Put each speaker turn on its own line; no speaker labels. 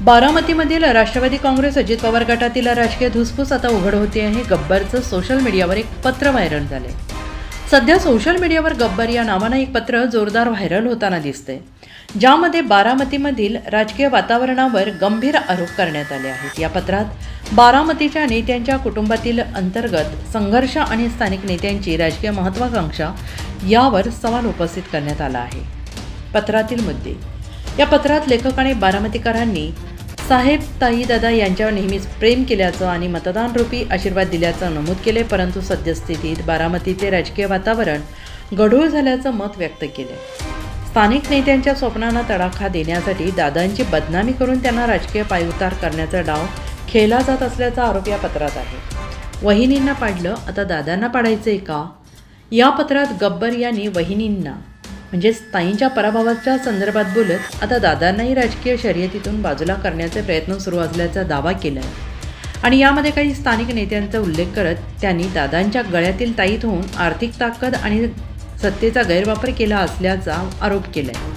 बारामतीमधील राष्ट्रवादी काँग्रेस अजित पवार गटातील राजकीय धुसफूस आता उघड होते आहे। गब्बरचं सोशल मीडियावर एक पत्र व्हायरल झाले। सध्या सोशल मीडियावर गब्बर या नावानं एक पत्र जोरदार व्हायरल होताना दिसते, ज्यामध्ये बारामतीमधील राजकीय वातावरणावर गंभीर आरोप करण्यात आले आहेत। या पत्रात बारामतीच्या नेत्यांच्या कुटुंबातील अंतर्गत संघर्ष आणि स्थानिक नेत्यांची राजकीय महत्त्वाकांक्षा यावर सवाल उपस्थित करण्यात आला आहे। पत्रातील मुद्दे: या पत्रात लेखकाने बारामतीकरांनी साहेब ताई दादा यांच्यावर नेहमीच प्रेम केल्याचं आणि मतदान रूपी आशीर्वाद दिल्याचं नमूद केले, परंतु सद्यस्थितीत बारामतीचे राजकीय वातावरण गढूळ झाल्याचं मत व्यक्त केले। स्थानिक नेत्यांच्या स्वप्नांना तडाखा देण्यासाठी दादांची बदनामी करून त्यांना राजकीय पायउतार करण्याचा डाव खेळला जात असल्याचा आरोप या पत्रात आहे। वहिनींना पाडलं, आता दादांना पाडायचंय का? या पत्रात गब्बर यांनी वहिनींना म्हणजेच ताईंच्या पराभवाच्या संदर्भात बोलत आता दादांनाही राजकीय शर्यतीतून बाजूला करण्याचे प्रयत्न सुरू असल्याचा दावा केला आहे आणि यामध्ये काही स्थानिक नेत्यांचा उल्लेख करत त्यांनी दादांच्या गळ्यातील ताईत होऊन आर्थिक ताकद आणि सत्तेचा गैरवापर केला असल्याचा आरोप केला आहे।